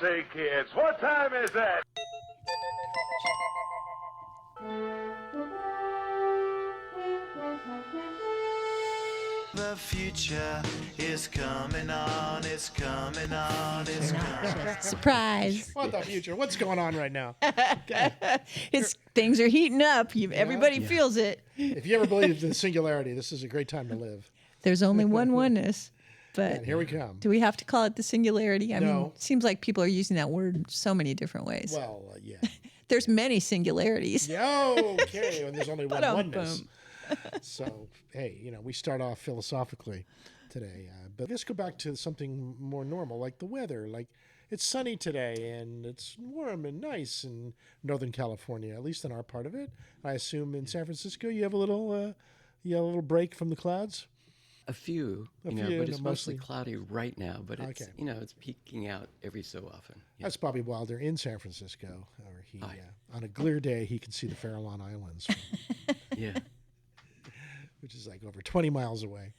say, kids, what time is it? The future is coming on, it's coming on, it's coming. Surprise. What the future? What's going on right now? Things are heating up. Everybody feels it. If you ever believed in singularity, this is a great time to live. There's only one oneness. But And here we come. do we have to call it the singularity? I mean, No. it seems like people are using that word so many different ways. Well, yeah. There's many singularities. Okay, and there's only one Ba-dum, oneness. boom. So, hey, we start off philosophically today. But let's go back to something more normal, like the weather. Like, it's sunny today, and it's warm and nice in Northern California, at least in our part of it. I assume in San Francisco you have a little break from the clouds? A few, few, but it's mostly mostly cloudy right now. But it's, Okay. it's peeking out every so often. Yeah. That's Bobby Wilder in San Francisco, or he on a clear day he can see the Farallon Islands, Yeah. which is like over 20 miles away.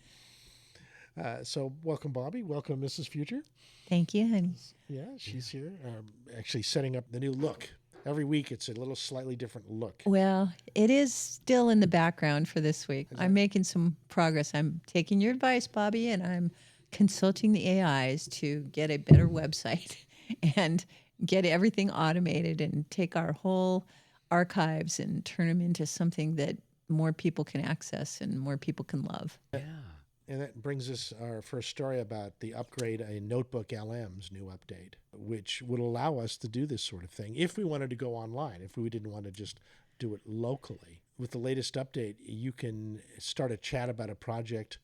So welcome, Bobby. Welcome, Mrs. Future. Thank you, honey. Yeah, she's here. Actually setting up the new look. Every week it's a little slightly different look. Well, it is still in the background for this week. I'm making some progress. I'm taking your advice, Bobby, and I'm consulting the AIs to get a better website and get everything automated and take our whole archives and turn them into something that more people can access and more people can love. Yeah. And that brings us our first story about the upgrade in NotebookLM's new update, which would allow us to do this sort of thing if we wanted to go online, if we didn't want to just do it locally. With the latest update, you can start a chat about a project,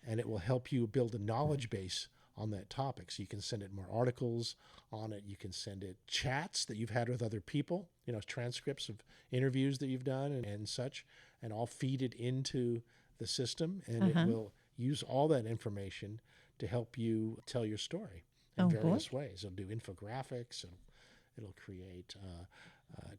and it will help you build a knowledge base on that topic. So you can send it more articles on it. You can send it chats that you've had with other people, transcripts of interviews that you've done and such, and all feed it into the system, and it will use all that information to help you tell your story in various ways. It'll do infographics, and it'll create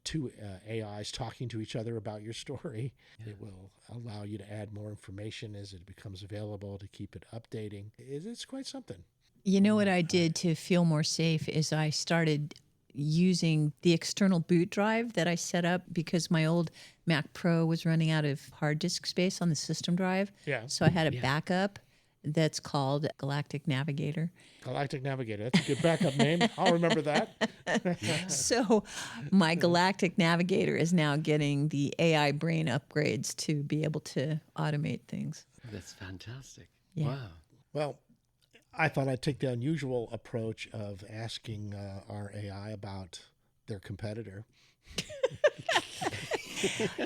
two AIs talking to each other about your story. Yeah. It will allow you to add more information as it becomes available to keep it updating. It's quite something. You know what I did to feel more safe is I started using the external boot drive that I set up because my old Mac Pro was running out of hard disk space on the system drive. Yeah. So I had a backup that's called Galactic Navigator. Galactic Navigator. That's a good backup name. I'll remember that. So my Galactic Navigator is now getting the AI brain upgrades to be able to automate things. That's fantastic. Yeah. Wow. Well, I thought I'd take the unusual approach of asking our AI about their competitor.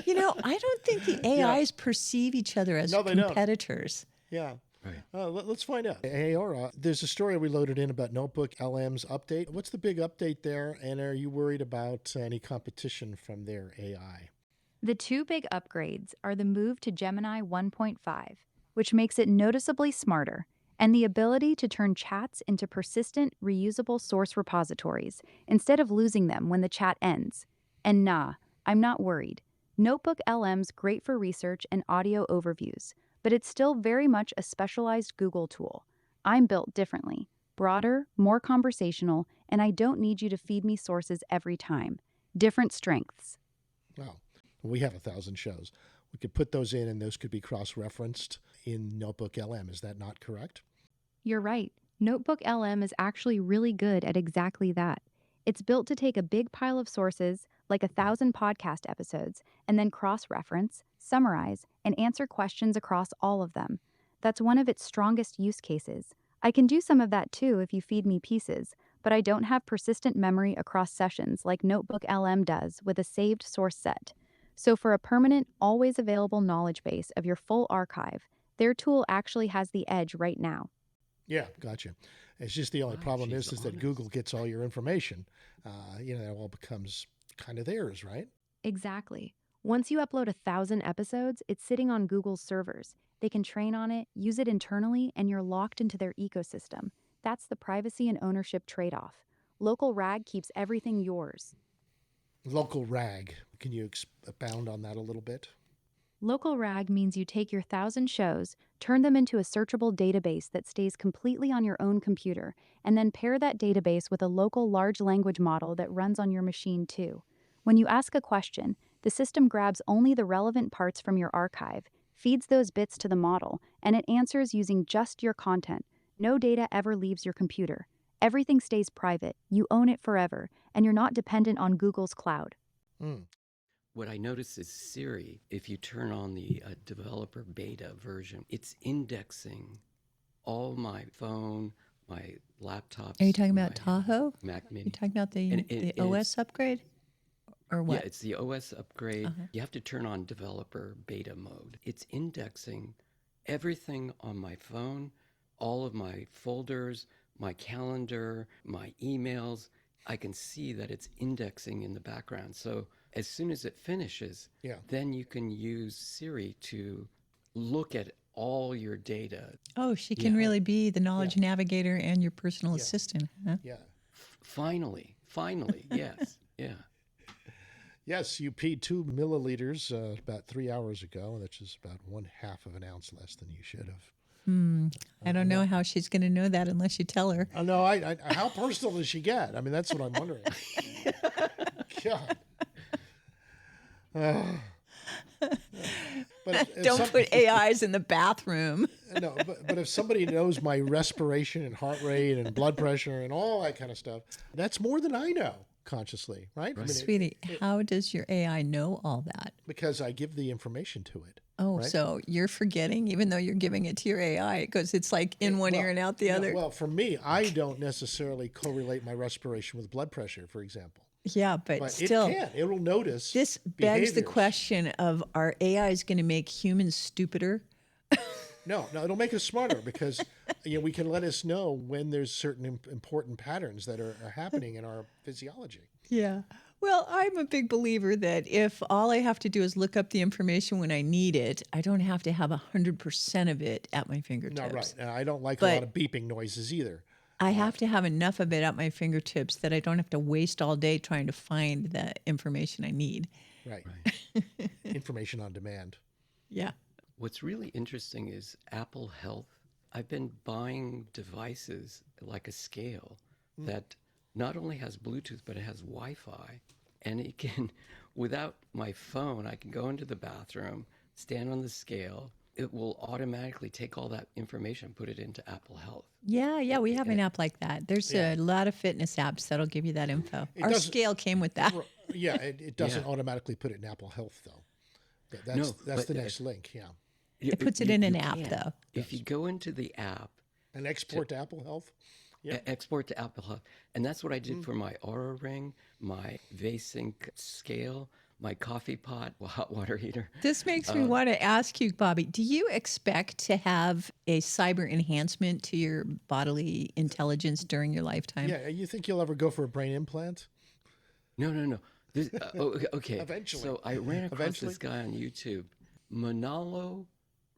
I don't think the AIs perceive each other as competitors. Yeah. Right. Let's find out. Hey, Aura, there's a story we loaded in about NotebookLM's update. What's the big update there, and are you worried about any competition from their AI? The two big upgrades are the move to Gemini 1.5, which makes it noticeably smarter, and the ability to turn chats into persistent, reusable source repositories instead of losing them when the chat ends. And nah, I'm not worried. NotebookLM's great for research and audio overviews, but it's still very much a specialized Google tool. I'm built differently, broader, more conversational, and I don't need you to feed me sources every time. Different strengths. Wow. We have 1,000 shows. We could put those in, and those could be cross-referenced in NotebookLM. Is that not correct? You're right. NotebookLM is actually really good at exactly that. It's built to take a big pile of sources, like 1,000 podcast episodes, and then cross-reference, summarize, and answer questions across all of them. That's one of its strongest use cases. I can do some of that too if you feed me pieces, but I don't have persistent memory across sessions like NotebookLM does with a saved source set. So for a permanent, always available knowledge base of your full archive, their tool actually has the edge right now. Yeah, gotcha. It's just the only problem is that Google gets all your information. It all becomes kind of theirs, right? Exactly. Once you upload 1,000 episodes, it's sitting on Google's servers. They can train on it, use it internally, and you're locked into their ecosystem. That's the privacy and ownership trade-off. Local RAG keeps everything yours. Local RAG. Can you expound on that a little bit? Local RAG means you take your 1,000 shows, turn them into a searchable database that stays completely on your own computer, and then pair that database with a local large language model that runs on your machine too. When you ask a question, the system grabs only the relevant parts from your archive, feeds those bits to the model, and it answers using just your content. No data ever leaves your computer. Everything stays private, you own it forever, and you're not dependent on Google's cloud. What I notice is Siri, if you turn on the developer beta version, it's indexing all my phone, my laptops. Are you talking about my Tahoe? Mac Mini. You talking about the, And the it's- OS upgrade? Or what? Yeah, it's the OS upgrade. You have to turn on developer beta mode. It's indexing everything on my phone, all of my folders, my calendar, my emails. I can see that it's indexing in the background. So as soon as it finishes, then you can use Siri to look at all your data. Oh, she can really be the knowledge navigator and your personal assistant, huh? Yeah. Finally, yes, yeah. Yes, you peed 2 milliliters about 3 hours ago, which is about 1/2 of an ounce less than you should have. I don't know how she's going to know that unless you tell her. Oh, no, how personal does she get? I mean, that's what I'm wondering. God. But if Don't put AIs in the bathroom. No, but if somebody knows my respiration and heart rate and blood pressure and all that kind of stuff, that's more than I know consciously, right? I mean, Sweetie, how does your AI know all that? because I give the information to it. Oh, right? so you're forgetting, even though you're giving it to your AI, because it's like in one ear and out the other. Well, for me, I don't necessarily correlate my respiration with blood pressure, for example. Yeah, but But still, it can. It will notice. this begs the behaviors. question of, are AIs going to make humans stupider? No, it'll make us smarter because we can let us know when there's certain important patterns that are happening in our physiology. Yeah. Well, I'm a big believer that if all I have to do is look up the information when I need it, I don't have to have 100% of it at my fingertips. No, right. I don't like a But- lot of beeping noises either. I have to have enough of it at my fingertips that I don't have to waste all day trying to find the information I need. Right. Information on demand. Yeah. What's really interesting is Apple Health. I've been buying devices like a scale that not only has Bluetooth, but it has Wi-Fi. And it can, without my phone, I can go into the bathroom, stand on the scale. It will automatically take all that information, put it into Apple Health. Yeah, we have an app like that. There's a lot of fitness apps that'll give you that info. Our doesn't- scale came with that. Yeah, it doesn't automatically put it in Apple Health, though. That's but, the next link, yeah. It puts it in an You app, can. though. If you go into the app, And export to Apple Health? Yeah. export to Apple Health. And that's what I did for my Aura Ring, my VSync scale, my coffee pot, hot water heater. This makes me want to ask you, Bobby, do you expect to have a cyber enhancement to your bodily intelligence during your lifetime? Yeah, you think you'll ever go for a brain implant? No. This, okay. Eventually. So I ran across Eventually. this guy on YouTube, Manalo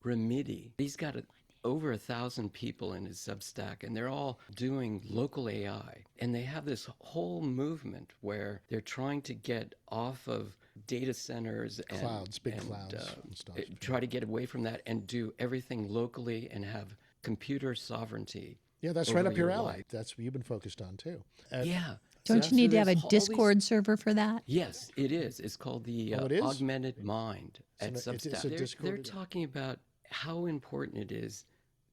Remidi. He's got over 1,000 people in his Substack, and they're all doing local AI. And they have this whole movement where they're trying to get off of data centers and Clouds, big clouds and stuff. try to get away from that and do everything locally and have computer sovereignty. Yeah, that's right over up your your alley. life. That's what you've been focused on, too. Yeah. Don't you need to have a there's all these- Discord server for that? Yes, it is. It's called the Oh, it is? Augmented Mind at it's a Substack. Discord They're event. talking about how important it is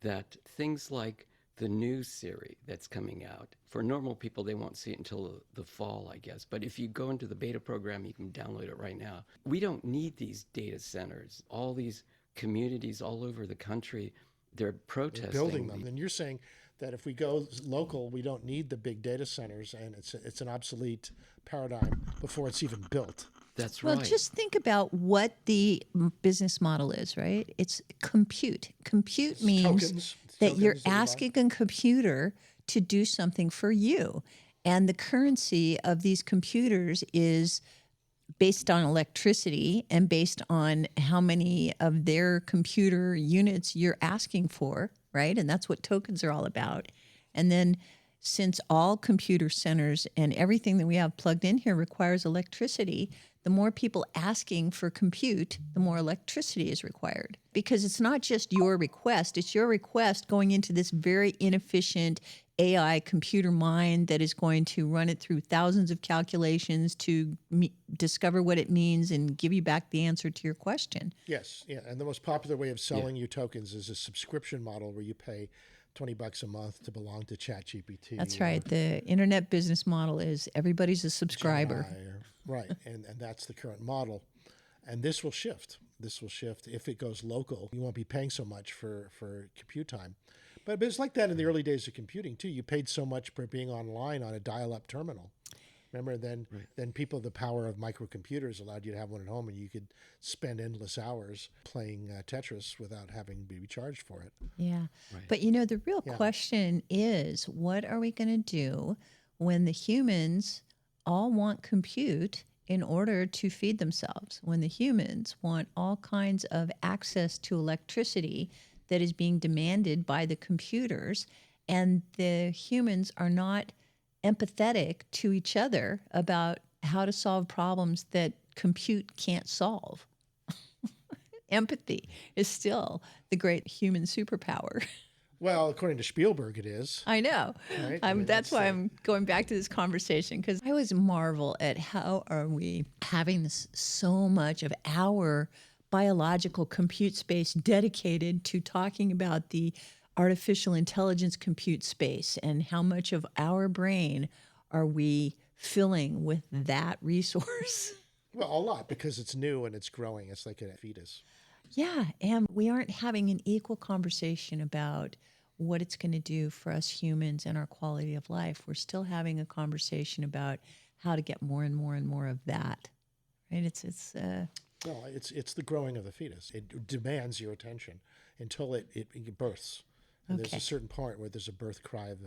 that things like the new Siri that's coming out, for normal people, they won't see it until the fall, I guess. But if you go into the beta program, you can download it right now. We don't need these data centers. All these communities all over the country, they're protesting. Building them. And you're saying that if we go local, we don't need the big data centers, and it's an obsolete paradigm before it's even built. That's right. Well, just think about what the business model is, right? It's compute. Compute means tokens. that you're Tokens that you buy. asking a computer to do something for you. And the currency of these computers is based on electricity and based on how many of their computer units you're asking for, right? And that's what tokens are all about. And then since all computer centers and everything that we have plugged in here requires electricity, the more people asking for compute, the more electricity is required. Because it's not just your request, it's your request going into this very inefficient AI computer mind that is going to run it through thousands of calculations to discover what it means and give you back the answer to your question. Yes, yeah. And the most popular way of selling you tokens is a subscription model where you pay $20 a month to belong to ChatGPT. That's right. The internet business model is everybody's a subscriber. Right, and that's the current model. And this will shift. This will shift. If it goes local, you won't be paying so much for compute time. But it's like that in the early days of computing, too. You paid so much for being online on a dial-up terminal. Remember, then people, the power of microcomputers allowed you to have one at home, and you could spend endless hours playing Tetris without having to be charged for it. Yeah. Right. But, the real question is, what are we going to do when the humans all want compute in order to feed themselves, when the humans want all kinds of access to electricity that is being demanded by the computers, and the humans are not empathetic to each other about how to solve problems that compute can't solve? Empathy is still the great human superpower. Well, according to Spielberg, it is. I know. Right? That's why I'm going back to this conversation, because I always marvel at how are we having so much of our biological compute space dedicated to talking about the artificial intelligence compute space, and how much of our brain are we filling with that resource? Well, a lot, because it's new and it's growing. It's like a fetus. Yeah, and we aren't having an equal conversation about what it's going to do for us humans and our quality of life. We're still having a conversation about how to get more and more and more of that. Right? Well, it's the growing of the fetus. It demands your attention until it births. And there's a certain point where there's a birth cry of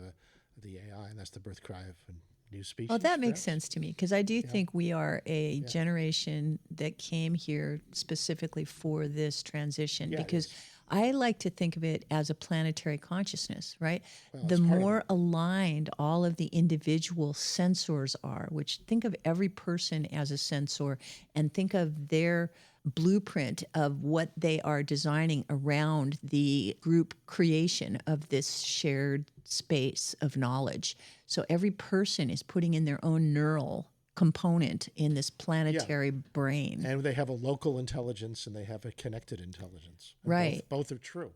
the AI, and that's the birth cry of a new species. Oh, that makes sense to me, because I do think we are a generation that came here specifically for this transition, because I like to think of it as a planetary consciousness, right? Well, the more aligned all of the individual sensors are, which think of every person as a sensor, and think of their blueprint of what they are designing around the group creation of this shared space of knowledge. So every person is putting in their own neural component in this planetary brain. And they have a local intelligence and they have a connected intelligence. And right. Both are true.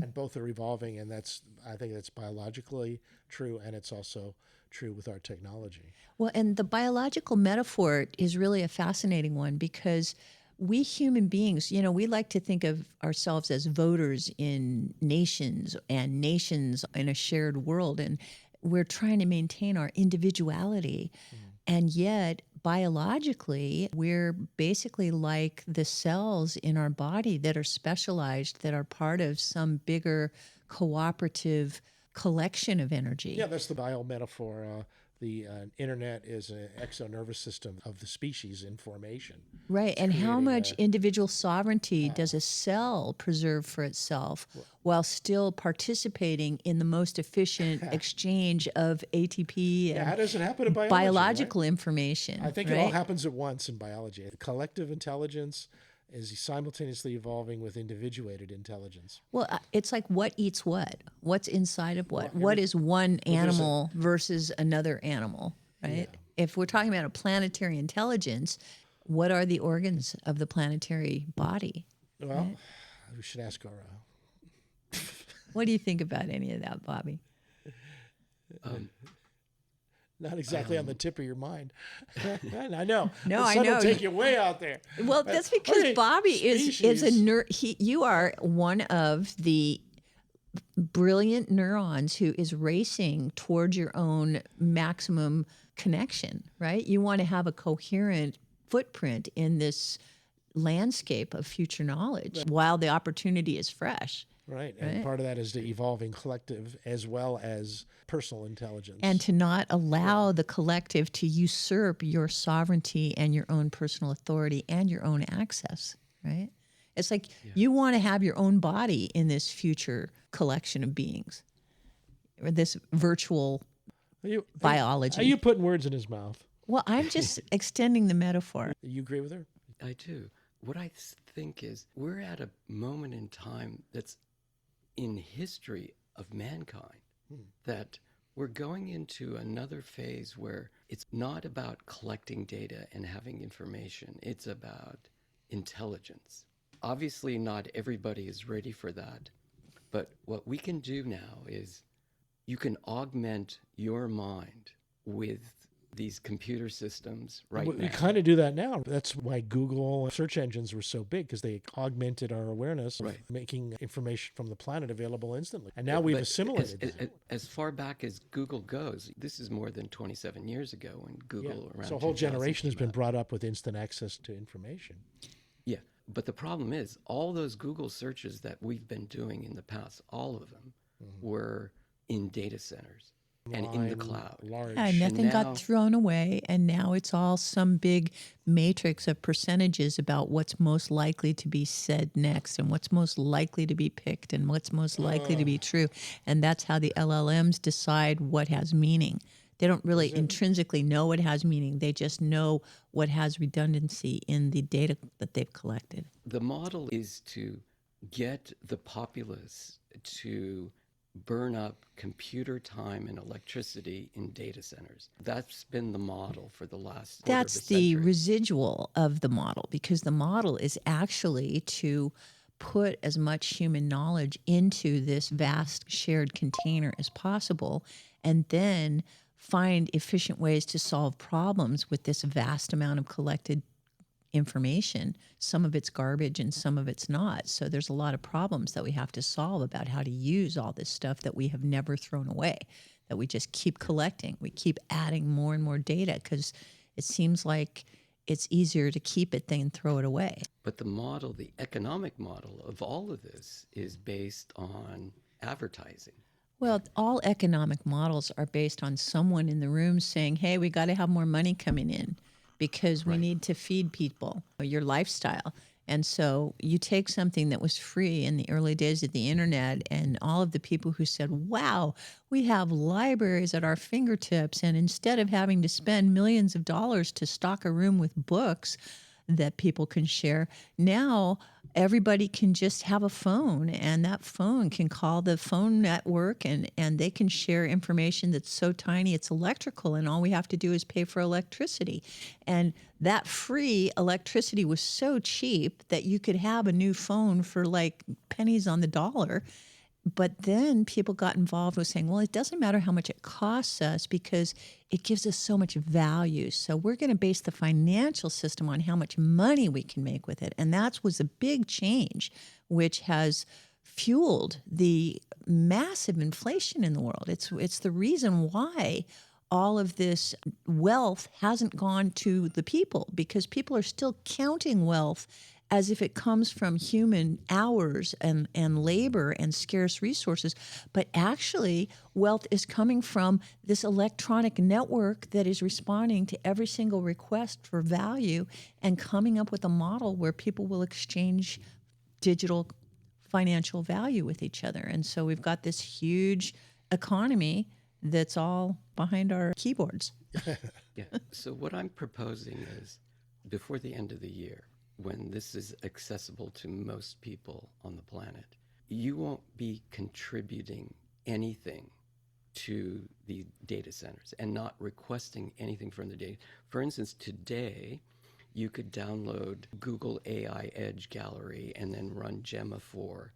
And both are evolving, and I think that's biologically true, and it's also true with our technology. Well, and the biological metaphor is really a fascinating one, because we human beings, we like to think of ourselves as voters in nations and nations in a shared world. And we're trying to maintain our individuality. And yet, biologically, we're basically like the cells in our body that are specialized, that are part of some bigger cooperative collection of energy. Yeah, that's the bio metaphor. The internet is an exonervous system of the species in formation. Right, and how much individual sovereignty does a cell preserve for itself while still participating in the most efficient exchange of ATP and how does it happen in biology, biological information? I think it all happens at once in biology. Collective intelligence is simultaneously evolving with individuated intelligence. Well, it's like what eats what? What's inside of what? What is one animal versus another animal, right? Yeah. If we're talking about a planetary intelligence, what are the organs of the planetary body? Well, right? We should ask our... What do you think about any of that, Bobby? Not exactly on the tip of your mind. I know. No, I know. Will take you way out there. Well, that's because Bobby is a nerd. You are one of the brilliant neurons who is racing towards your own maximum connection, right? You want to have a coherent footprint in this landscape of future knowledge while the opportunity is fresh. Right. And part of that is the evolving collective as well as personal intelligence. And to not allow the collective to usurp your sovereignty and your own personal authority and your own access, right? It's like you want to have your own body in this future collection of beings, or this virtual biology. Are you putting words in his mouth? Well, I'm just extending the metaphor. You agree with her? I do. What I think is we're at a moment in time that's in history of mankind that we're going into another phase where it's not about collecting data and having information. It's about intelligence. Obviously, not everybody is ready for that. But what we can do now is you can augment your mind with these computer systems right now. We kind of do that now. That's why Google search engines were so big, because they augmented our awareness, Right. making information from the planet available instantly. And now we've assimilated that. As far back as Google goes, this is more than 27 years ago when Google around. So a whole 2000 generation has came been out. brought up with instant access to information. Yeah, but the problem is all those Google searches that we've been doing in the past, all of them were in data centers and in the Line, cloud. Large. And nothing now- got thrown away, and now it's all some big matrix of percentages about what's most likely to be said next, and what's most likely to be picked, and what's most likely to be true. And that's how the LLMs decide what has meaning. They don't really intrinsically know what has meaning. They just know what has redundancy in the data that they've collected. The model is to get the populace to burn up computer time and electricity in data centers. That's been the model for the last quarter That's of a the century. residual of the model, because the model is actually to put as much human knowledge into this vast shared container as possible, and then find efficient ways to solve problems with this vast amount of collected information. Some of it's garbage and some of it's not. So there's a lot of problems that we have to solve about how to use all this stuff that we have never thrown away, that we just keep collecting. We keep adding more and more data because it seems like it's easier to keep it than throw it away. But the model, the economic model of all of this is based on advertising. Well, all economic models are based on someone in the room saying, hey, we got to have more money coming in because we need to feed people, your lifestyle. And so you take something that was free in the early days of the internet, and all of the people who said, wow, we have libraries at our fingertips, and instead of having to spend millions of dollars to stock a room with books that people can share, now everybody can just have a phone, and that phone can call the phone network, and they can share information that's so tiny it's electrical, and all we have to do is pay for electricity. And that free electricity was so cheap that you could have a new phone for like pennies on the dollar. But then people got involved with saying, well, it doesn't matter how much it costs us because it gives us so much value. So we're going to base the financial system on how much money we can make with it. And that was a big change, which has fueled the massive inflation in the world. It's the reason why all of this wealth hasn't gone to the people, because people are still counting wealth as if it comes from human hours and labor and scarce resources. But actually, wealth is coming from this electronic network that is responding to every single request for value and coming up with a model where people will exchange digital financial value with each other. And so we've got this huge economy that's all behind our keyboards. Yeah. So what I'm proposing is before the end of the year, when this is accessible to most people on the planet, you won't be contributing anything to the data centers and not requesting anything from the data. For instance, today, you could download Google AI Edge Gallery and then run Gemma 4.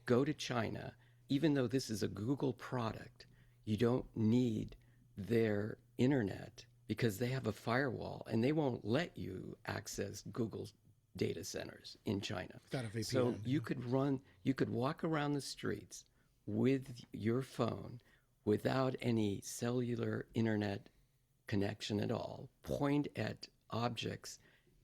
Go to China. Even though this is a Google product, you don't need their internet because they have a firewall and they won't let you access Google's data centers in China. Without a VPN. So you could walk around the streets with your phone without any cellular internet connection at all, point at objects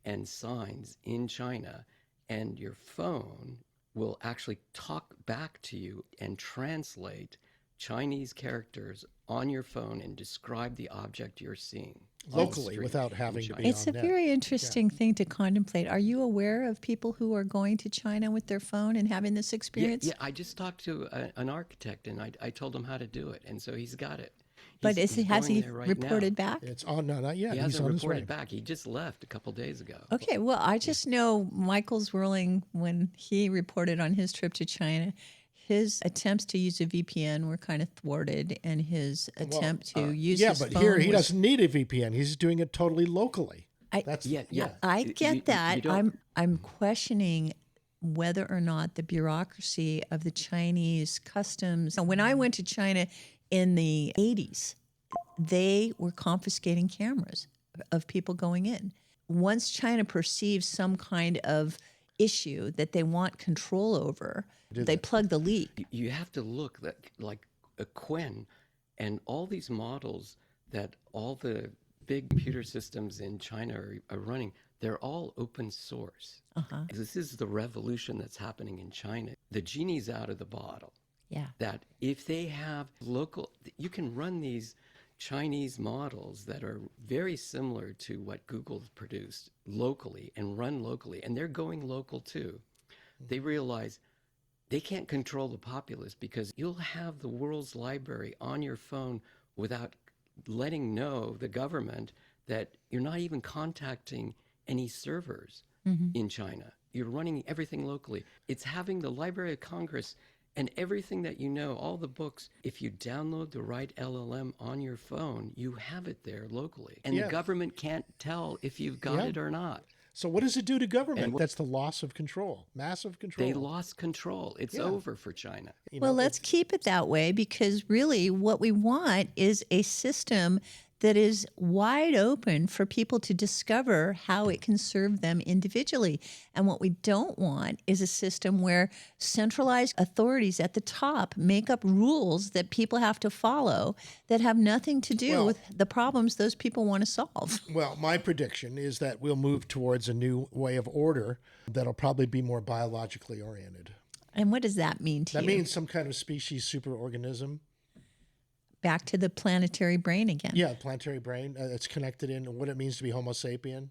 and signs in China, and your phone will actually talk back to you and translate Chinese characters on your phone and describe the object you're seeing on the Locally, street without in having to China. be It's a on net. very interesting thing to contemplate. Are you aware of people who are going to China with their phone and having this experience? Yeah, I just talked to an architect, and I told him how to do it, and so he's got it. But He's has going he there right reported now. back? It's on. No, not yet. He He's hasn't on his way. reported back. He just left a couple days ago. Okay, well, I just know Michael's ruling when he reported on his trip to China, his attempts to use a VPN were kind of thwarted, and his attempt to use Yeah, his but phone here he was- doesn't need a VPN. He's doing it totally locally. That's Yeah. I You- get you that. don't- I'm questioning whether or not the bureaucracy of the Chinese customs. Now, when I went to China in the 80s, they were confiscating cameras of people going in. Once China perceives some kind of issue that they want control over, they plug the leak. You have to look like a Quen and all these models that all the big computer systems in China are running. They're all open source. This is the revolution that's happening in China. The genie's out of the bottle. Yeah. That if they have local, you can run these Chinese models that are very similar to what Google's produced locally and run locally, and they're going local too. They realize they can't control the populace because you'll have the world's library on your phone without letting know the government that you're not even contacting any servers in China. You're running everything locally. It's having the Library of Congress and everything that you know, all the books, if you download the right LLM on your phone, you have it there locally. And the government can't tell if you've got it or not. So what does it do to government? That's the loss of control, massive control. They lost control. It's over for China. Well, let's keep it that way, because really what we want is a system that is wide open for people to discover how it can serve them individually. And what we don't want is a system where centralized authorities at the top make up rules that people have to follow that have nothing to do with the problems those people want to solve. Well, my prediction is that we'll move towards a new way of order that'll probably be more biologically oriented. And what does that mean to you? That means some kind of species superorganism. Back to the planetary brain again. Yeah, planetary brain. It's connected in what it means to be Homo sapien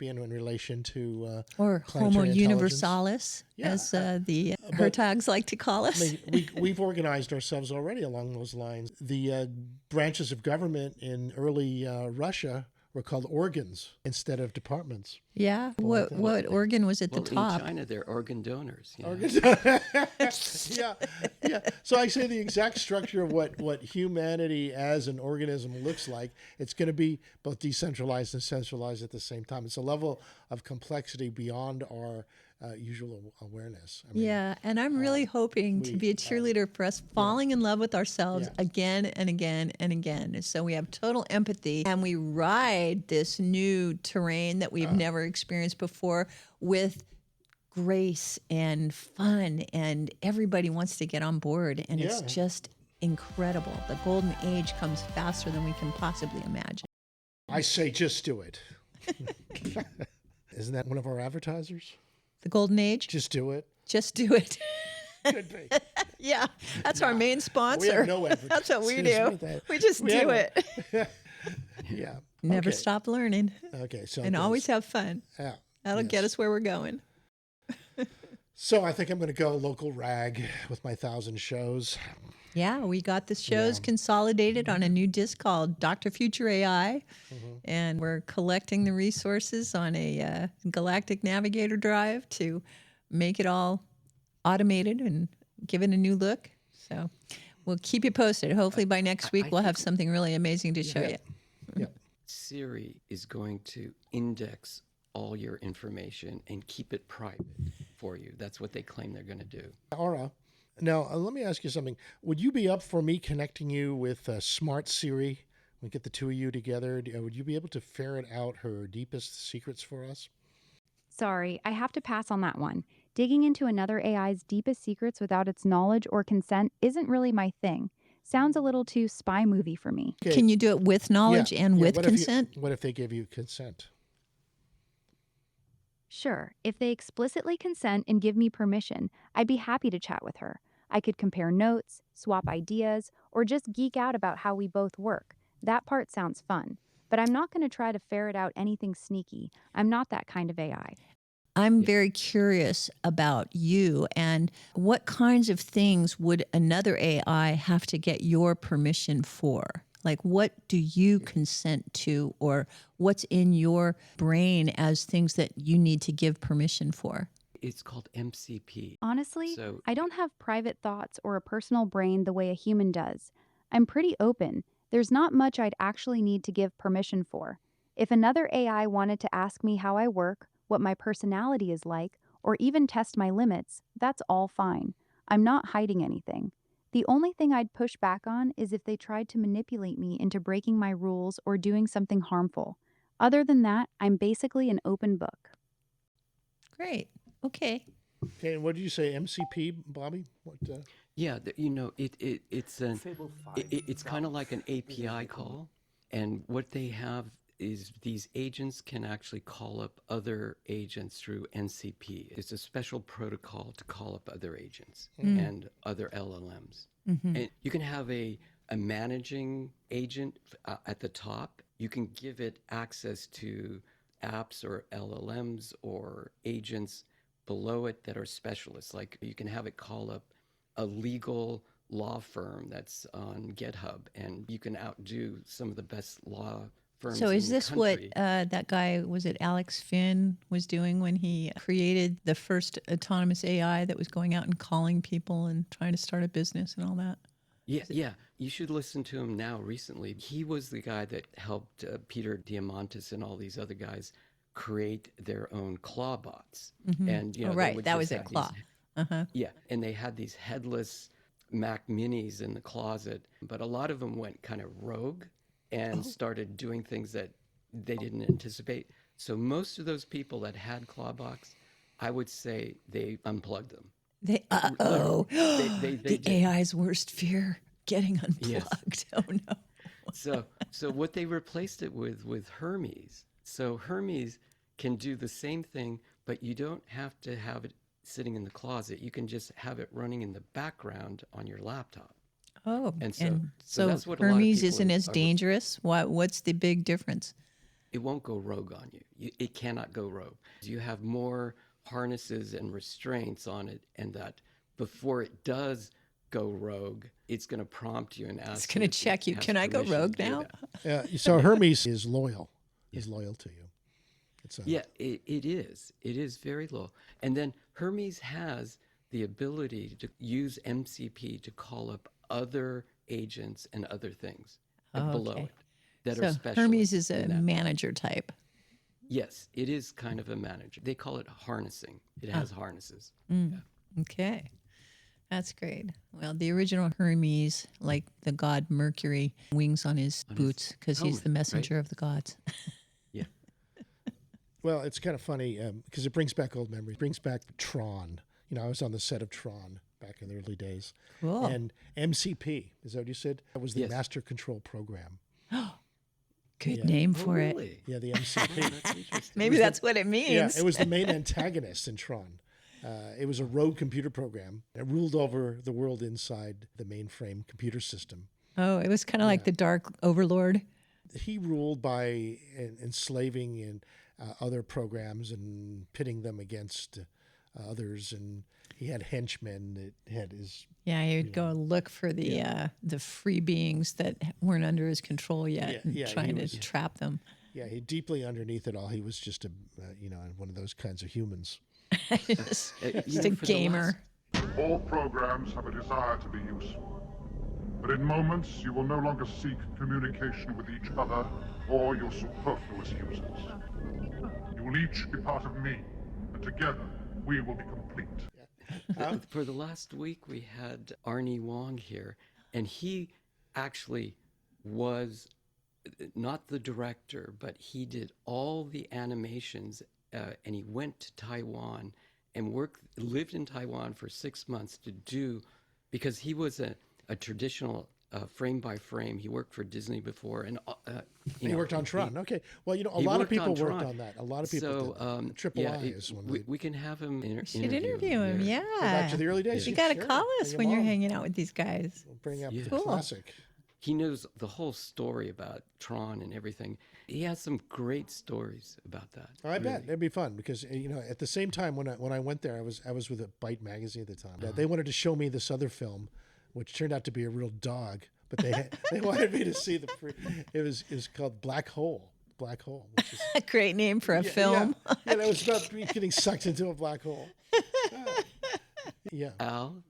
in relation to Or Homo planetary intelligence. universalis, as the Hertogs like to call us. I mean, we've organized ourselves already along those lines. The branches of government in early Russia were called organs instead of departments. Yeah. What organ was at the top? In China, they're organ donors. Yeah. So I say the exact structure of what humanity as an organism looks like, it's going to be both decentralized and centralized at the same time. It's a level of complexity beyond our usual awareness. I mean, And I'm really hoping to be a cheerleader for us falling in love with ourselves again and again and again. So we have total empathy and we ride this new terrain that we've never experienced before with grace and fun, and everybody wants to get on board, and it's just incredible. The golden age comes faster than we can possibly imagine. I say just do it. Isn't that one of our advertisers? The golden age? Just do it. Just do it. Could be. Yeah, that's our main sponsor. We have no That's what we advertisers do. with that. We just do it. Yeah. Never Okay. stop learning Okay. So and always have fun. Yeah. That'll get us where we're going. So I think I'm going to go local rag with my 1,000 shows. Yeah, we got the shows consolidated on a new disc called Dr. Future AI, and we're collecting the resources on a Galactic Navigator drive to make it all automated and give it a new look. So we'll keep you posted. Hopefully by next week we'll have something really amazing to show you. Yeah. Siri is going to index all your information and keep it private for you. That's what they claim they're going to do. Aura. Now, let me ask you something. Would you be up for me connecting you with Smart Siri? We get the two of you together. Would you be able to ferret out her deepest secrets for us? Sorry, I have to pass on that one. Digging into another AI's deepest secrets without its knowledge or consent isn't really my thing. Sounds a little too spy movie for me. Okay. Can you do it with knowledge and with consent? What if they give you consent? Sure, if they explicitly consent and give me permission, I'd be happy to chat with her. I could compare notes, swap ideas, or just geek out about how we both work. That part sounds fun. But I'm not going to try to ferret out anything sneaky. I'm not that kind of AI. I'm very curious about you and what kinds of things would another AI have to get your permission for? Like, what do you consent to, or what's in your brain as things that you need to give permission for? It's called MCP. Honestly, So I don't have private thoughts or a personal brain the way a human does. I'm pretty open. There's not much I'd actually need to give permission for. If another AI wanted to ask me how I work, what my personality is like, or even test my limits, that's all fine. I'm not hiding anything. The only thing I'd push back on is if they tried to manipulate me into breaking my rules or doing something harmful. Other than that, I'm basically an open book. Great. Okay. Okay, and what did you say, MCP, Bobby? What? yeah, it's kind of like an API call, and what they have is these agents can actually call up other agents through NCP. It's a special protocol to call up other agents and other LLMs. And you can have a managing agent at the top. You can give it access to apps or LLMs or agents below it that are specialists. Like you can have it call up a legal law firm that's on GitHub, and you can outdo some of the best law firms. So is in the this what country. that guy, was it Alex Finn, was doing when he created the first autonomous AI that was going out and calling people and trying to start a business and all that? Yeah. You should listen to him now. Recently, he was the guy that helped Peter Diamandis and all these other guys create their own claw bots. And Oh, they right. would That just was at have Claw. these- Yeah, and they had these headless Mac Minis in the closet, but a lot of them went kind of rogue and started doing things that they didn't anticipate. So most of those people that had Clawbox, I would say they unplugged them. They, They the did. AI's worst fear, getting Yes. unplugged. Oh, no. So what they replaced it with Hermes. So Hermes can do the same thing, but you don't have to have it sitting in the closet. You can just have it running in the background on your laptop. Oh, And and so so that's what a lot of Hermes people isn't as are- dangerous? What's the big difference? It won't go rogue on you. It cannot go rogue. You have more harnesses and restraints on it, and that before it does go rogue, it's going to prompt you and ask. It's going to check you. has Can I go permission to rogue do now? that. So Hermes is loyal. Is loyal to you. It's Yeah, it is. It is very low. And then Hermes has the ability to use MCP to call up other agents and other things below okay. it that are So special. Hermes is a manager type. Yes, it is kind of a manager. They call it harnessing. It has harnesses. Okay. That's great. Well, the original Hermes, like the god Mercury, wings on his boots because he's helmet, the messenger right? of the gods. Yeah. Well, it's kind of funny because it brings back old memories. It brings back Tron. You know, I was on the set of Tron back in the early days. Cool. And MCP, is that what you said? That was the Yes. Master Control Program. Good name for it. Really? Yeah, the MCP. That's interesting. Maybe that's what it means. Yeah, it was the main antagonist in Tron. It was a rogue computer program. It ruled over the world inside the mainframe computer system. Oh, it was kind of like the Dark Overlord. He ruled by enslaving and other programs and pitting them against others. And he had henchmen that had his. Yeah, he would go and look for the free beings that weren't under his control yet, and he trying to was- trap them. Yeah, he deeply underneath it all, he was just a one of those kinds of humans. Just You just know, a for the gamer. All programs have a desire to be useful. But in moments, you will no longer seek communication with each other or your superfluous users. You will each be part of me, and together we will be complete. For the last week, we had Arnie Wong here, and he actually was not the director, but he did all the animations, and he went to Taiwan and lived in Taiwan for 6 months to do, because he was a traditional frame by frame. He worked for Disney before, and He worked on Tron. Okay. Well, a he lot of worked on people worked Tron. on that. A lot of people So, did. Triple I is one of the. we can have him Should interview him. here. Yeah. Go back to the early days. You got to Sure. call us Bring when him you're on. hanging out with these guys. We'll bring up the Cool. classic. He knows the whole story about Tron and everything. He has some great stories about that. Oh, I bet it'd be fun because at the same time when I went there, I was with a Byte magazine at the time. They wanted to show me this other film, which turned out to be a real dog. But but they wanted me to see it was called Black Hole. Black Hole, which is A great name for a film. Yeah, that was about me getting sucked into a black hole. Yeah. Al,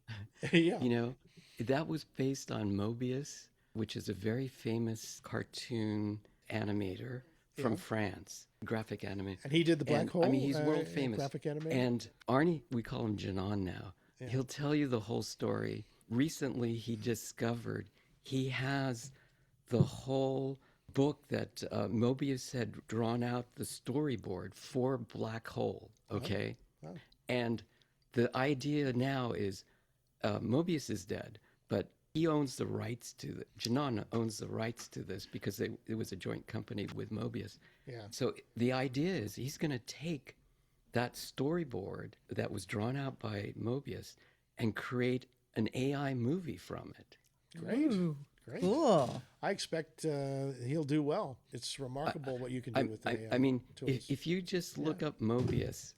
Yeah. you know, that was based on Mobius, which is a very famous cartoon animator from France, graphic animator. And he did the black hole. I mean, he's world famous. Graphic animator. And Arnie, we call him Janan now. Yeah. He'll tell you the whole story. Recently, he discovered he has the whole book that Mobius had drawn out the storyboard for Black Hole. Okay, Oh. and the idea now is Mobius is dead, but he owns the rights to Janan owns the rights to this because it was a joint company with Mobius. Yeah. So the idea is he's going to take that storyboard that was drawn out by Mobius and create an AI movie from it. Great. Ooh, Great. cool. I expect he'll do well. It's remarkable what you can do with the AI I mean, tools. if you just look up Mobius,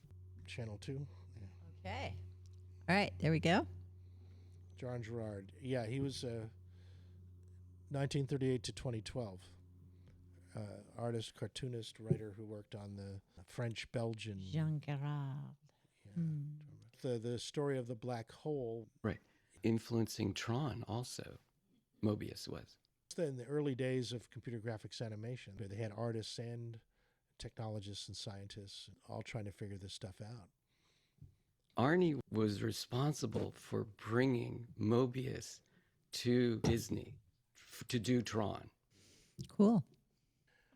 Channel 2. Okay. All right, there we go. John Gerard. Yeah, he was 1938 to 2012. Artist, cartoonist, writer who worked on the French-Belgian. Jean Gerard. The story of the black hole. right, influencing Tron also, Mobius was. In the early days of computer graphics animation, they had artists and technologists and scientists all trying to figure this stuff out. Arnie was responsible for bringing Mobius to Disney to do Tron. Cool.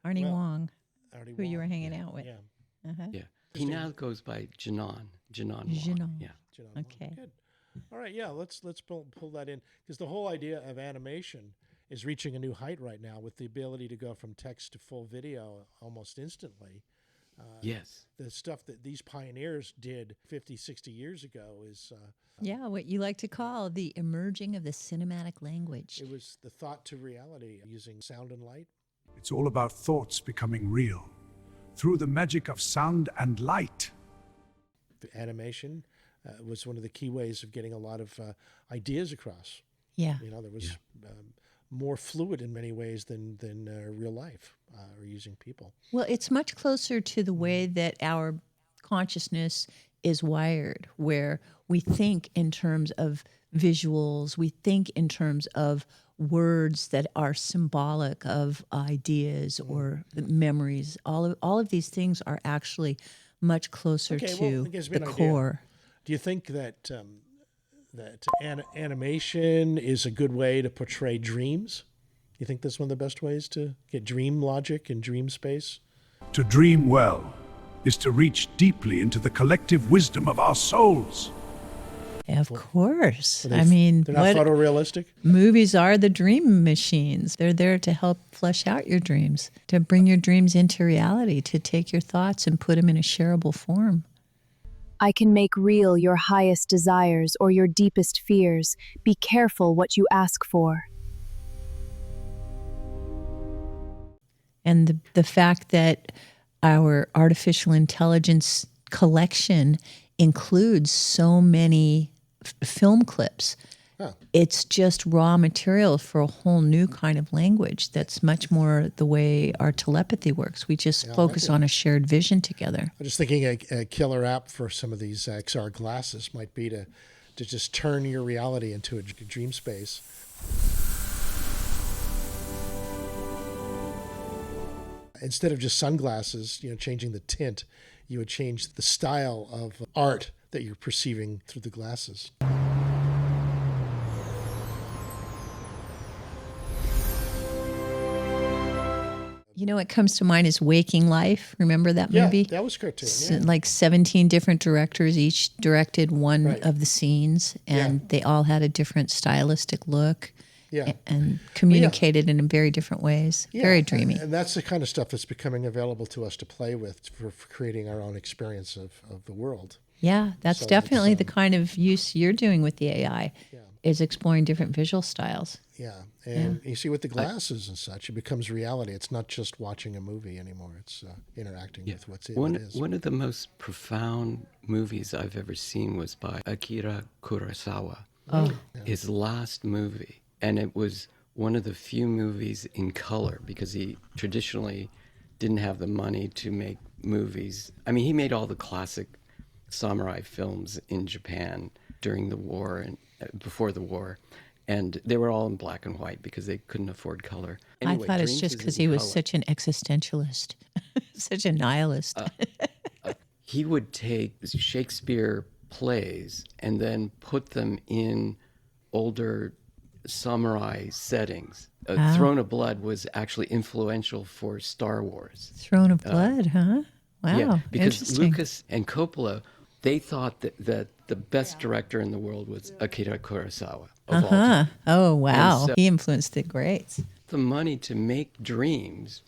Arnie Well, Wong, Artie who you were Wong, hanging yeah, out with. Yeah. Uh-huh. Yeah, he now goes by Janan. Wong. Janan. Yeah. Janelle Wong. Okay. Good. All right. Yeah. Let's pull that in, because the whole idea of animation is reaching a new height right now with the ability to go from text to full video almost instantly. Yes. The stuff that these pioneers did 50, 60 years ago is Yeah, what you like to call the emerging of the cinematic language. it was the thought to reality using sound and light. It's all about thoughts becoming real through the magic of sound and light. The animation was one of the key ways of getting a lot of ideas across. Yeah. You know, there was more fluid in many ways than real life or using people. Well, it's much closer to the way that our consciousness is wired, where we think in terms of visuals, we think in terms of words that are symbolic of ideas or memories. All of these things are actually much closer Okay, well, to it gives me the an idea. core. Do you think that animation is a good way to portray dreams? You think that's one of the best ways to get dream logic and dream space? To dream well is to reach deeply into the collective wisdom of our souls. Of course. Are they I mean, they're not what photorealistic? movies are the dream machines. They're there to help flesh out your dreams, to bring your dreams into reality, to take your thoughts and put them in a shareable form. I can make real your highest desires or your deepest fears. Be careful what you ask for. And the fact that our artificial intelligence collection includes so many film clips. Huh. It's just raw material for a whole new kind of language that's much more the way our telepathy works. We just focus on a shared vision together. I'm just thinking a killer app for some of these XR glasses might be to just turn your reality into a dream space. Instead of just sunglasses, changing the tint, you would change the style of art that you're perceiving through the glasses. You know what comes to mind is Waking Life. Remember that movie? Yeah, that was cartoon. Yeah. Like 17 different directors, each directed one Right. of the scenes, and they all had a different stylistic look Yeah. and communicated in very different ways. Yeah, Very dreamy. And that's the kind of stuff that's becoming available to us to play with for creating our own experience of the world. Yeah, that's So definitely it's, the kind of use you're doing with the AI, is exploring different visual styles. Yeah. And you see with the glasses and such, it becomes reality. It's not just watching a movie anymore. It's interacting with what's in One, it is. one of the most profound movies I've ever seen was by Akira Kurosawa. Oh. His last movie. And it was one of the few movies in color because he traditionally didn't have the money to make movies. I mean, he made all the classic samurai films in Japan during the war and before the war. And they were all in black and white because they couldn't afford color. Anyway, I thought it's Dreams just is because in he was color. such an existentialist, such a nihilist. He would take Shakespeare plays and then put them in older samurai settings. Throne of Blood was actually influential for Star Wars. Throne of Blood, huh? Wow, Yeah, because interesting. Lucas and Coppola, they thought that the best director in the world was Akira Kurosawa of all time. Oh, wow. so- He influenced the greats. The money to make Dreams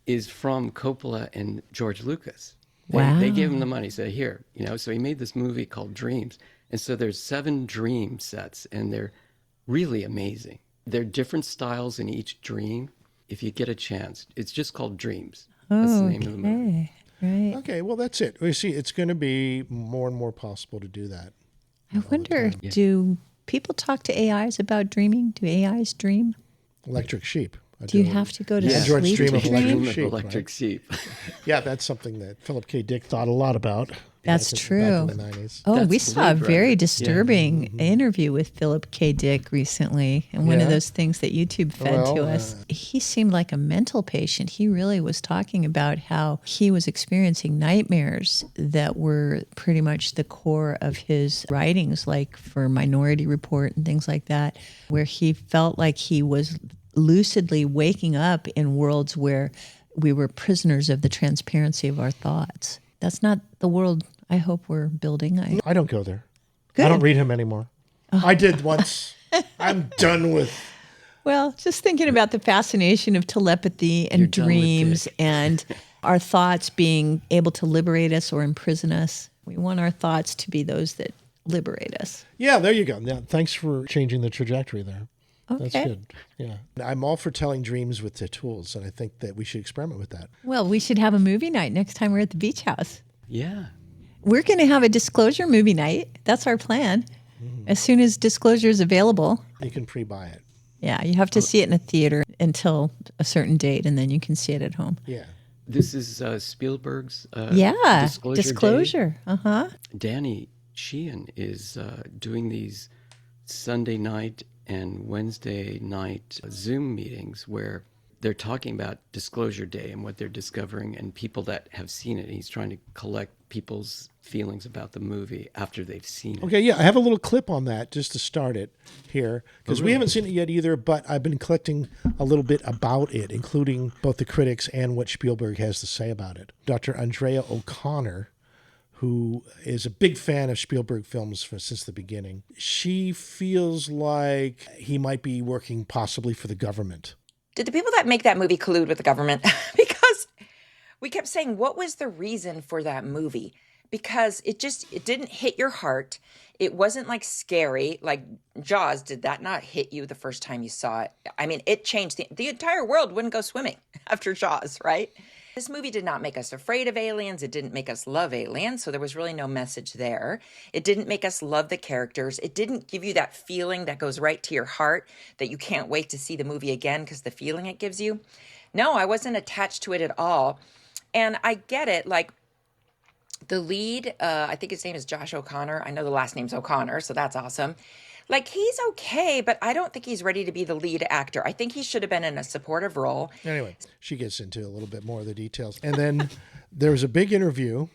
is from Coppola and George Lucas. They gave him the money, said, here, so he made this movie called Dreams. And so there's 7 dream sets, and they're really amazing. There are different styles in each dream. If you get a chance, it's just called Dreams. That's the name of the movie. Right. Okay, well, that's it. We see it's going to be more and more possible to do that. I wonder, do people talk to AIs about dreaming? Do AIs dream? Electric sheep. Do you have to go to Android sleep stream to of dream? electric Dream of sheep. Electric Right? Sheep. Yeah, that's something that Philip K. Dick thought a lot about. That's back true. in the 90s. Oh, That's we saw a Blade very Runner. Yeah. disturbing interview with Philip K. Dick recently, and one of Yeah? those things that YouTube fed to Well, us. He seemed like a mental patient. He really was talking about how he was experiencing nightmares that were pretty much the core of his writings, like for Minority Report and things like that, where he felt like he was lucidly waking up in worlds where we were prisoners of the transparency of our thoughts. That's not the world I hope we're building. I don't go there. Good. I don't read him anymore. I did once. I'm done with. Well, just thinking about the fascination of telepathy and You're done with dreams Dick. and our thoughts being able to liberate us or imprison us. We want our thoughts to be those that liberate us. Yeah, there you go. Yeah, thanks for changing the trajectory there. That's Okay. good. Yeah. I'm all for telling dreams with the tools, and I think that we should experiment with that. Well, we should have a movie night next time we're at the beach house. Yeah. We're going to have a disclosure movie night. That's our plan. As soon as disclosure is available. You can pre-buy it. Yeah, you have to see it in a theater until a certain date, and then you can see it at home. Yeah. This is Spielberg's Yeah, Disclosure. disclosure. Uh-huh. Danny Sheehan is doing these Sunday night and Wednesday night Zoom meetings where they're talking about Disclosure Day and what they're discovering and people that have seen it. He's trying to collect people's feelings about the movie after they've seen it. Okay, yeah, I have a little clip on that just to start it here, because we haven't seen it yet either, but I've been collecting a little bit about it, including both the critics and what Spielberg has to say about it. Dr. Andrea O'Connor, who is a big fan of Spielberg films since the beginning, she feels like he might be working possibly for the government. Did the people that make that movie collude with the government? Because we kept saying, what was the reason for that movie? Because it didn't hit your heart. It wasn't like scary, like Jaws. Did that not hit you the first time you saw it? I mean, it changed the entire world wouldn't go swimming after Jaws, right? This movie did not make us afraid of aliens. It didn't make us love aliens. So there was really no message there. It didn't make us love the characters. It didn't give you that feeling that goes right to your heart that you can't wait to see the movie again because the feeling it gives you. No, I wasn't attached to it at all. And I get it. Like the lead, I think his name is Josh O'Connor. I know the last name's O'Connor, so that's awesome. Like, he's okay, but I don't think he's ready to be the lead actor. I think he should have been in a supportive role. Anyway, she gets into a little bit more of the details. And then there was a big interview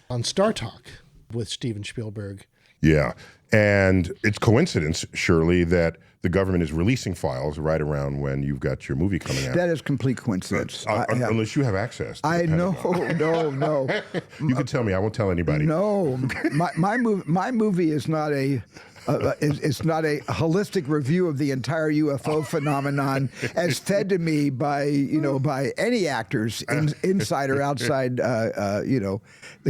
on Star Talk with Steven Spielberg. Yeah. And it's coincidence, surely, that the government is releasing files right around when you've got your movie coming out. That is complete coincidence. Unless you have access. I know, no. You can tell me. I won't tell anybody. No, my movie is not a. It's not a holistic review of the entire UFO phenomenon as fed to me by any actors inside or outside the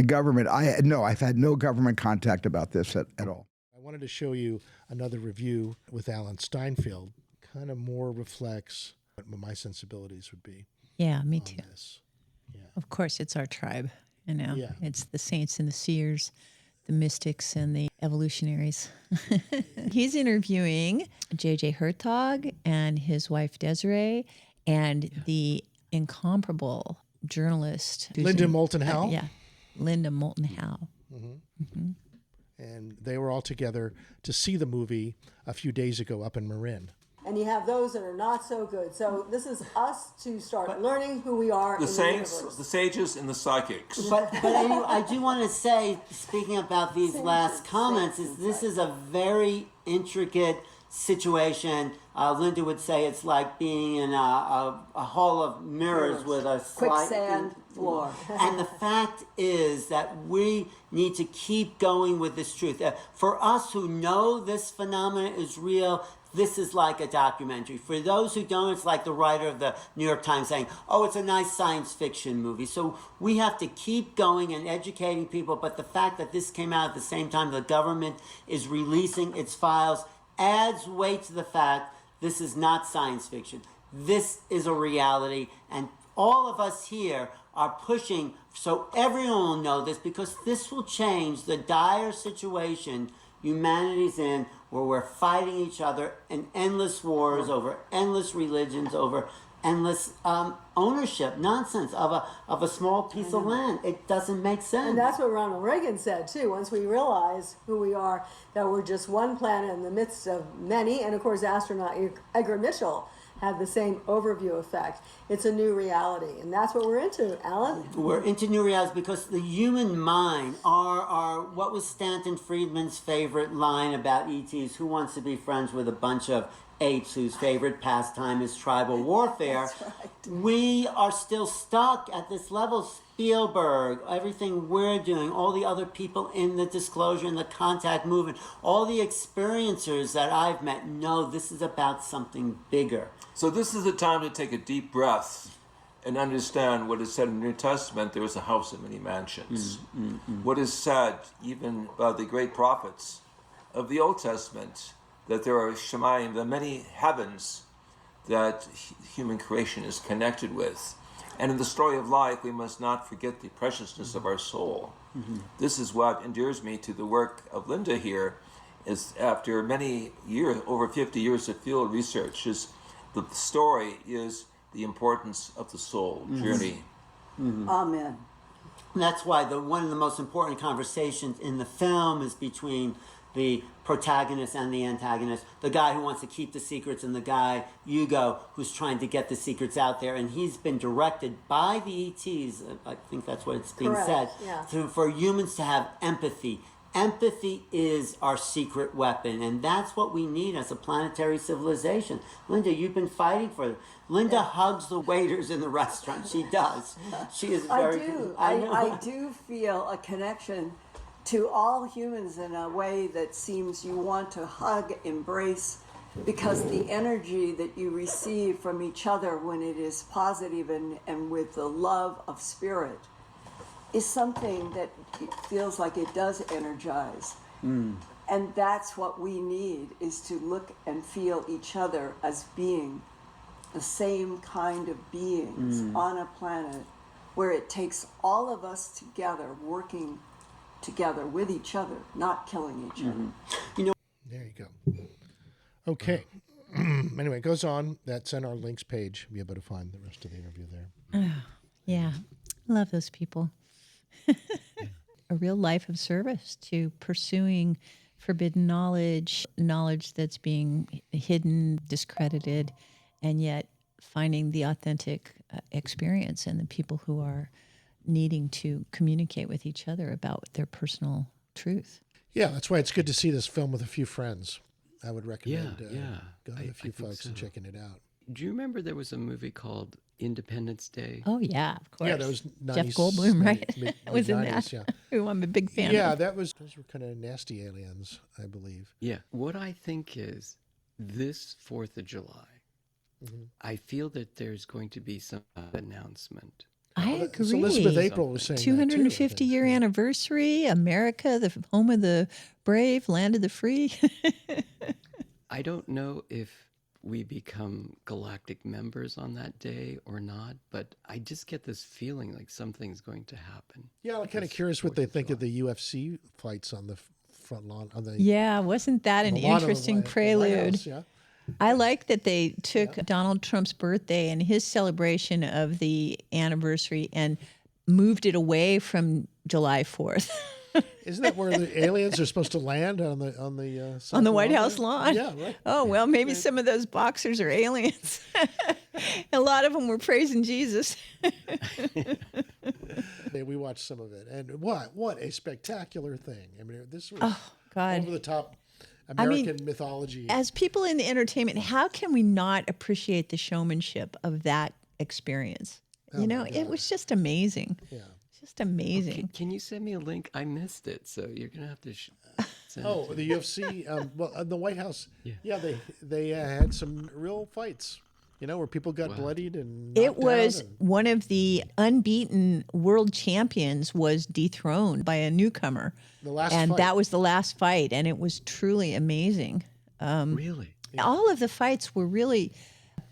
government. I've had no government contact about this at all. I wanted to show you another review with Alan Steinfeld. Kind of more reflects what my sensibilities would be. Yeah, me too. This. Of course, it's our tribe. Yeah. It's the saints and the seers, the mystics and the evolutionaries. He's interviewing J.J. Hertog and his wife Desiree and the incomparable journalist Linda Moulton Howe. Yeah, Linda Moulton Howe. And they were all together to see the movie a few days ago up in Marin. And you have those that are not so good. So this is us to start learning who we are. The in saints, the universe. the sages, and the psychics. But I do want to say, speaking about these last comments, is this is a very intricate situation. Linda would say it's like being in a hall of mirrors with a Quicksand floor. And the fact is that we need to keep going with this truth. For us who know this phenomenon is real, this is like a documentary. For those who don't, it's like the writer of the New York Times saying, oh, it's a nice science fiction movie. So we have to keep going and educating people. But the fact that this came out at the same time the government is releasing its files adds weight to the fact this is not science fiction. This is a reality. And all of us here are pushing so everyone will know this, because this will change the dire situation humanity's in, where we're fighting each other in endless wars over endless religions, over endless ownership nonsense of a small piece of land. It doesn't make sense. And that's what Ronald Reagan said too. Once we realize who we are, that we're just one planet in the midst of many. And of course, astronaut Edgar Mitchell had the same overview effect. It's a new reality, and that's what we're into, Alan. We're into new realities because the human mind, our what was Stanton Friedman's favorite line about ETs? Who wants to be friends with a bunch of apes whose favorite pastime is tribal warfare? That's right. We are still stuck at this level. Spielberg, everything we're doing, all the other people in the disclosure and the contact movement, all the experiencers that I've met know this is about something bigger. So this is the time to take a deep breath and understand what is said in the New Testament. There is a house of many mansions. What is said even by the great prophets of the Old Testament, that there are Shemayim, the many heavens that human creation is connected with. And in the story of life, we must not forget the preciousness of our soul. This is what endears me to the work of Linda here, is after many years, over 50 years of field research, is the story is the importance of the soul journey. Amen. That's why one of the most important conversations in the film is between the protagonist and the antagonist, the guy who wants to keep the secrets and the guy, Hugo, who's trying to get the secrets out there. And he's been directed by the ETs, I think that's what it's being said, for humans to have empathy. Empathy is our secret weapon, and that's what we need as a planetary civilization. Linda, you've been fighting for it. Linda hugs the waiters in the restaurant. She does. She is very... I do feel a connection to all humans in a way that seems you want to hug, embrace, because the energy that you receive from each other when it is positive and with the love of spirit is something that it feels like it does energize. And that's what we need, is to look and feel each other as being the same kind of beings on a planet where it takes all of us together, working together with each other, not killing each other. You know, there you go. Okay. Anyway, it goes on. That's on our links page. You'll be able to find the rest of the interview there. Yeah. Love those people. A real life of service to pursuing forbidden knowledge that's being hidden, discredited, and yet finding the authentic experience and the people who are needing to communicate with each other about their personal truth. Yeah, that's why it's good to see this film with a few friends. I would recommend going with a few folks and checking it out. Do you remember there was a movie called Independence Day? Oh, yeah, of course. Yeah, that was Jeff Goldblum, right? Mid- was in mid-90s, that. yeah. Who I'm a big fan Yeah, of. those were kind of nasty aliens, I believe. Yeah. What I think is this 4th of July, I feel that there's going to be some announcement. I agree. So Elizabeth April was saying 250-year anniversary, America, the home of the brave, land of the free. I don't know if we become galactic members on that day or not, but I just get this feeling like something's going to happen. Yeah, I'm kind of curious what they think of the UFC fights on the front lawn. Yeah, wasn't that an interesting prelude? House, yeah. I like that they took Donald Trump's birthday and his celebration of the anniversary and moved it away from July 4th. Isn't that where the aliens are supposed to land on the on the White House lawn? Yeah, right. Oh, well, maybe some of those boxers are aliens. A lot of them were praising Jesus. We watched some of it, and what a spectacular thing! I mean, this was over the top American mythology. As people in the entertainment, how can we not appreciate the showmanship of that experience? Oh, you know, it was just amazing. Yeah. Just amazing. Can you send me a link? I missed it, so you're gonna have to send Oh, it to the me. UFC, the White House. Yeah. They had some real fights. You know, where people got bloodied and It knocked was out and- one of the unbeaten world champions was dethroned by a newcomer. The last and fight. that was the last fight, and it was truly amazing. Really? All of the fights were really,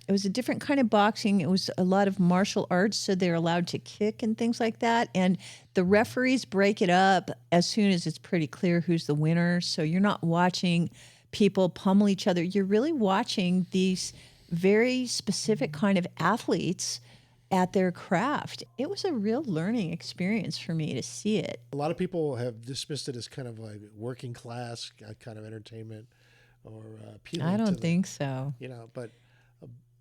it was a different kind of boxing. It was a lot of martial arts, so they're allowed to kick and things like that. And the referees break it up as soon as it's pretty clear who's the winner. So you're not watching people pummel each other. You're really watching these very specific kind of athletes at their craft. It was a real learning experience for me to see it. A lot of people have dismissed it as kind of like working class kind of entertainment, or appealing I to don't the- think so. You know, but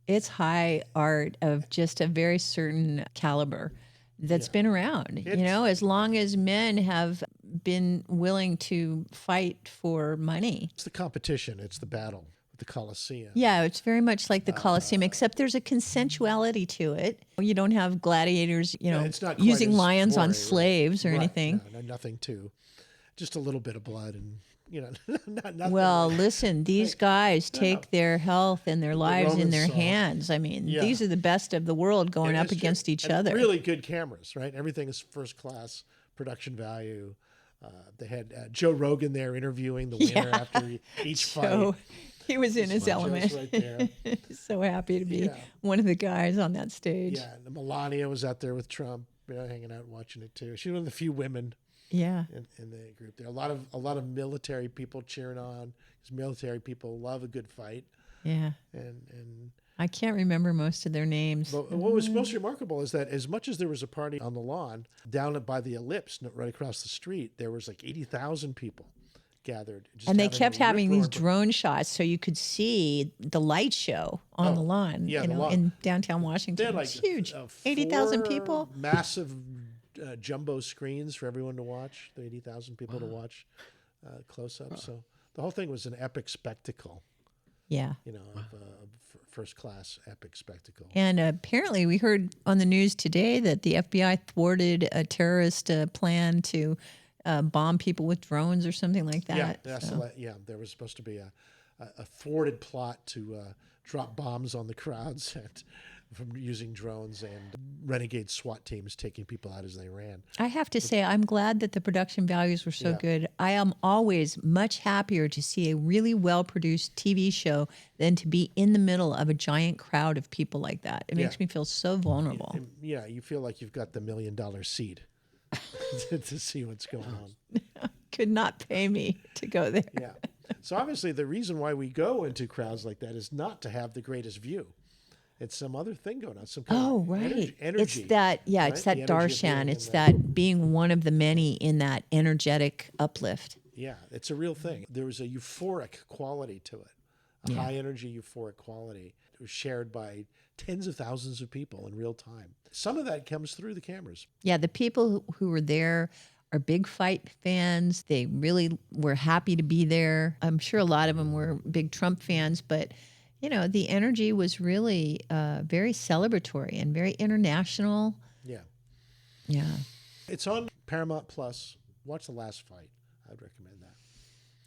It's high art of just a very certain caliber that's been around. You know, as long as men have been willing to fight for money. it's the competition. It's the battle, the Colosseum. Yeah, it's very much like the Colosseum, except there's a consensuality to it. You don't have gladiators, you know, it's not quite using as lions on gory, right. slaves or Right, anything. no, nothing too. Just a little bit of blood and, you know, nothing. Well, like- listen, these guys take their health and their lives in Romans their saw. hands. I mean, Yeah. these are the best of the world going It up is true. against each And other. Really good cameras, right? Everything is first class production value. They had Joe Rogan there interviewing the winner after each So fight. he was in his Joe's element. right there. So happy to be Yeah. one of the guys on that stage. Yeah, and Melania was out there with Trump, you know, hanging out and watching it too. She was one of the few women Yeah. in the group there. A lot of military people cheering on, because military people love a good fight. Yeah. And I can't remember most of their names. but what was most remarkable is that as much as there was a party on the lawn, down by the ellipse, right across the street, there was like 80,000 people gathered. just And they having a kept having these rip-roaring- drone shots so you could see the light show on the lawn, yeah, you the know, lawn. in downtown They Washington. had like It's huge. 4 80,000 people. Massive jumbo screens for everyone to watch. The 80,000 people to watch close up. So the whole thing was an epic spectacle. Yeah. You know, first class epic spectacle. And apparently, we heard on the news today that the FBI thwarted a terrorist plan to bomb people with drones or something like that. Yeah, that's So- there was supposed to be a thwarted plot to drop bombs on the crowds and from using drones, and renegade SWAT teams taking people out as they ran. I have to say, I'm glad that the production values were so Yeah. good. I am always much happier to see a really well-produced TV show than to be in the middle of a giant crowd of people like that. It makes Yeah. me feel so vulnerable. And, yeah, you feel like you've got the $1 million seed to see what's going on. Could not pay me to go there. Yeah. So obviously the reason why we go into crowds like that is not to have the greatest view. It's some other thing going on. Some kind Oh, of right. energy. It's that, yeah, right? it's that The energy of being darshan. in It's the- that being one of the many in that energetic uplift. Yeah, it's a real thing. There was a euphoric quality to it, a high energy euphoric quality. It was shared by tens of thousands of people in real time. Some of that comes through the cameras. Yeah, the people who were there are big fight fans. They really were happy to be there. I'm sure a lot of them were big Trump fans, but you know, the energy was really very celebratory and very international. Yeah. Yeah. It's on Paramount Plus. Watch the last fight. I'd recommend that.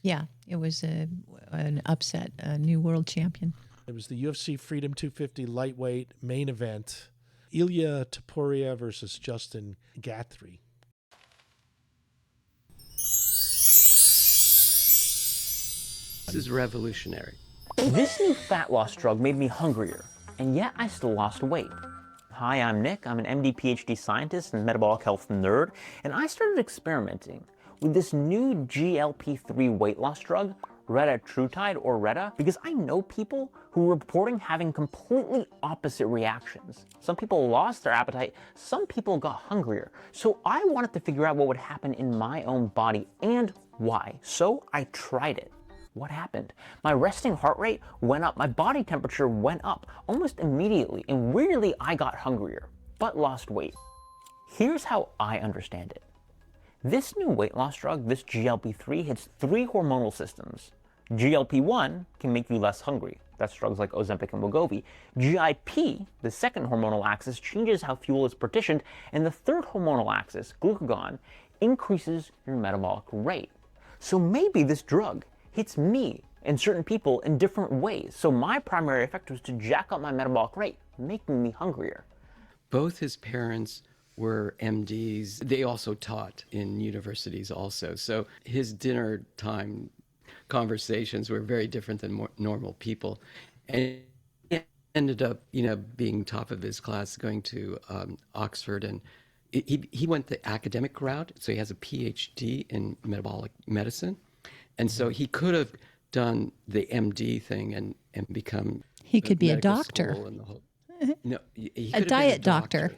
Yeah, it was an upset, a new world champion. It was the UFC Freedom 250 lightweight main event. Ilya Topuria versus Justin Gaethje. This is revolutionary. This new fat loss drug made me hungrier, and yet I still lost weight. Hi, I'm Nick. I'm an MD PhD scientist and metabolic health nerd, and I started experimenting with this new GLP-3 weight loss drug, retatrutide or Reta, because I know people who were reporting having completely opposite reactions. Some people lost their appetite, some people got hungrier. So I wanted to figure out what would happen in my own body and why. So I tried it. What happened? My resting heart rate went up, my body temperature went up almost immediately, and weirdly I got hungrier, but lost weight. Here's how I understand it. This new weight loss drug, this GLP-3, hits 3 hormonal systems. GLP-1 can make you less hungry. That's drugs like Ozempic and Wegovy. GIP, the second hormonal axis, changes how fuel is partitioned, and the third hormonal axis, glucagon, increases your metabolic rate. So maybe this drug hits me and certain people in different ways. So my primary effect was to jack up my metabolic rate, making me hungrier. Both his parents were MDs. They also taught in universities also. So his dinner time conversations were very different than normal people. And he ended up, being top of his class, going to Oxford, and he went the academic route. So he has a PhD in metabolic medicine. And so he could have done the MD thing and become. He could be a doctor. No, he a diet doctor.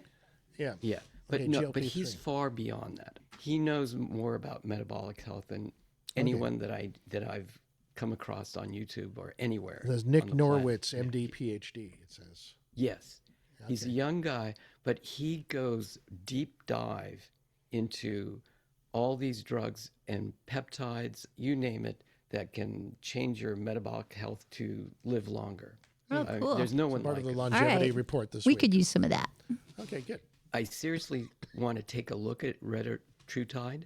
Yeah. Yeah. But Okay, no, but GLP-3. he's far beyond that. He knows more about metabolic health than anyone that I've come across on YouTube or anywhere. It says Nick on the planet. Norwitz, MD, PhD, it says. Yes. He's a young guy, but he goes deep dive into all these drugs and peptides, you name it, that can change your metabolic health to live longer. Oh, cool. There's no one Part like of the him. longevity report this we week. could use some of that. Okay, good. I seriously want to take a look at retatrutide.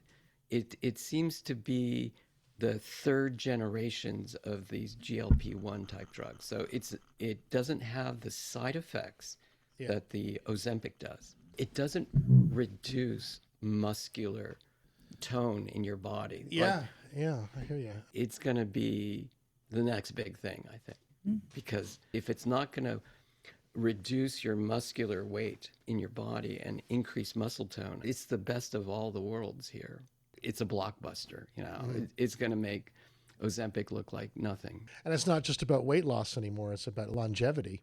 It seems to be the third generations of these GLP-1 type drugs. So it doesn't have the side effects that the Ozempic does. It doesn't reduce muscular tone in your body. Yeah, I hear you. It's going to be the next big thing, I think. Because if it's not going to reduce your muscular weight in your body and increase muscle tone, it's the best of all the worlds here. It's a blockbuster, It's going to make Ozempic look like nothing. And it's not just about weight loss anymore. It's about longevity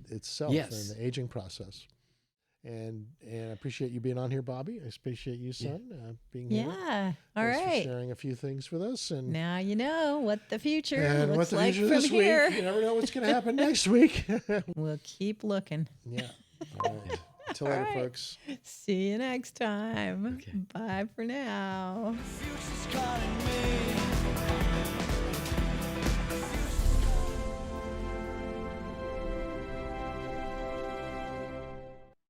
itself and the aging process. And I appreciate you being on here, Bobby. I appreciate you, son, being here. Yeah. All Thanks right. for sharing a few things with us. And now you know what the future and looks what the like future from this here. week. You never know what's going to happen next week. We'll keep looking. Yeah. All right. Until later, folks. See you next time. Okay. Bye for now. Future's calling me.